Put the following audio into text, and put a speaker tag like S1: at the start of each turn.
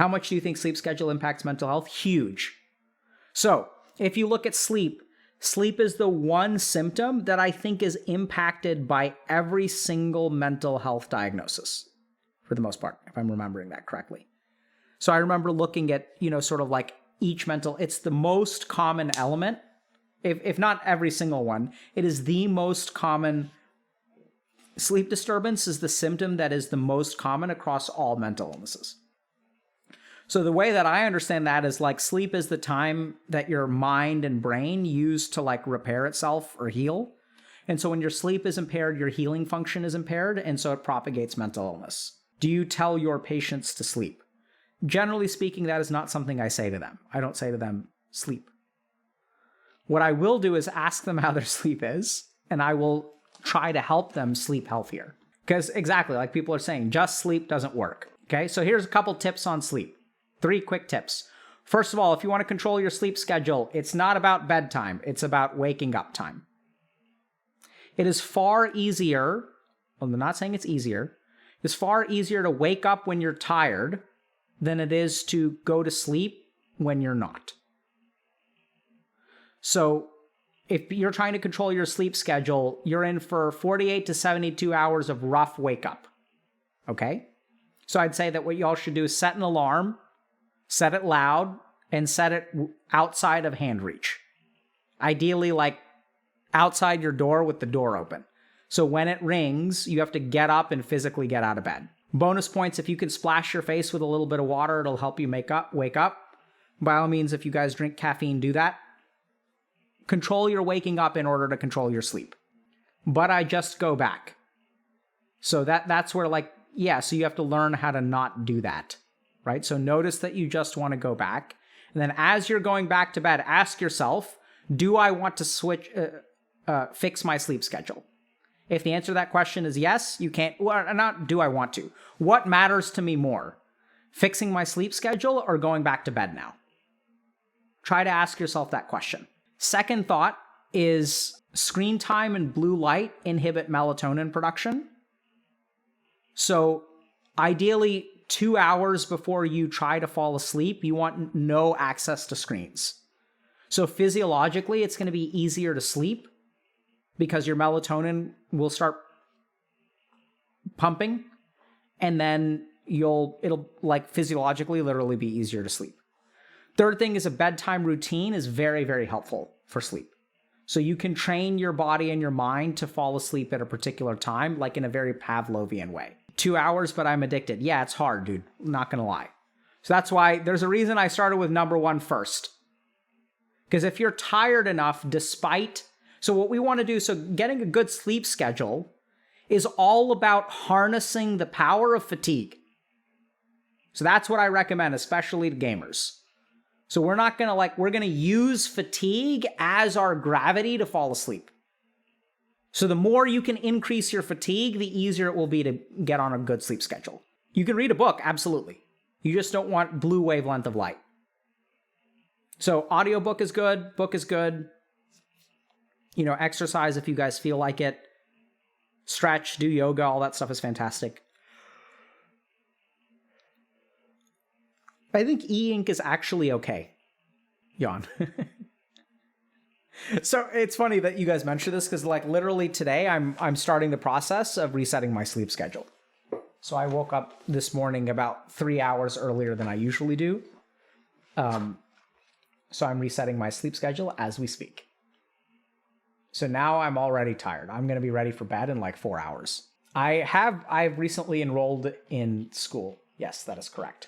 S1: How much do you think sleep schedule impacts mental health? Huge. So if you look at sleep, sleep is the one symptom that I think is impacted by every single mental health diagnosis, for the most part, if I'm remembering that correctly. So I remember looking at, sort of like each it's the most common element, if not every single one, it is the most common. Sleep disturbance is the symptom that is the most common across all mental illnesses. So the way that I understand that is like sleep is the time that your mind and brain use to like repair itself or heal. And so when your sleep is impaired, your healing function is impaired, and so it propagates mental illness. Do you tell your patients to sleep? Generally speaking, that is not something I say to them. I don't say to them, sleep. What I will do is ask them how their sleep is, and I will try to help them sleep healthier. Because exactly, like people are saying, just sleep doesn't work. Okay, so here's a couple tips on sleep. 3 quick tips. First of all, if you want to control your sleep schedule, it's not about bedtime, it's about waking up time. It is far easier, well, I'm not saying it's easier, it's far easier to wake up when you're tired than it is to go to sleep when you're not. So if you're trying to control your sleep schedule, you're in for 48 to 72 hours of rough wake up. Okay? So I'd say that what y'all should do is set an alarm, set it loud, and set it outside of hand reach. Ideally, like outside your door with the door open. So when it rings, you have to get up and physically get out of bed. Bonus points, if you can splash your face with a little bit of water, it'll help you wake up. By all means, if you guys drink caffeine, do that. Control your waking up in order to control your sleep. But I just go back. So that's where so you have to learn how to not do that, right? So notice that you just want to go back. And then as you're going back to bed, ask yourself, do I want to fix my sleep schedule? If the answer to that question is yes, you can't, well, not do I want to. What matters to me more? Fixing my sleep schedule or going back to bed now? Try to ask yourself that question. Second thought is screen time and blue light inhibit melatonin production. So ideally, 2 hours before you try to fall asleep, you want no access to screens. So physiologically, it's going to be easier to sleep because your melatonin will start pumping, and then it'll like physiologically literally be easier to sleep. Third thing is a bedtime routine is very, very helpful for sleep. So you can train your body and your mind to fall asleep at a particular time, like in a very Pavlovian way. 2 hours, but I'm addicted. Yeah, it's hard, dude. I'm not gonna lie. So that's why there's a reason I started with number 1 first. Because if you're tired enough, so what we want to do, so getting a good sleep schedule is all about harnessing the power of fatigue. So that's what I recommend, especially to gamers. So we're not gonna we're gonna use fatigue as our gravity to fall asleep. So the more you can increase your fatigue, the easier it will be to get on a good sleep schedule. You can read a book, absolutely. You just don't want blue wavelength of light. So audiobook is good, book is good. Exercise if you guys feel like it. Stretch, do yoga, all that stuff is fantastic. I think e-ink is actually okay. Yawn. So it's funny that you guys mentioned this because literally today I'm starting the process of resetting my sleep schedule. So I woke up this morning about 3 hours earlier than I usually do. So I'm resetting my sleep schedule as we speak. So now I'm already tired. I'm going to be ready for bed in 4 hours. I've recently enrolled in school. Yes, that is correct.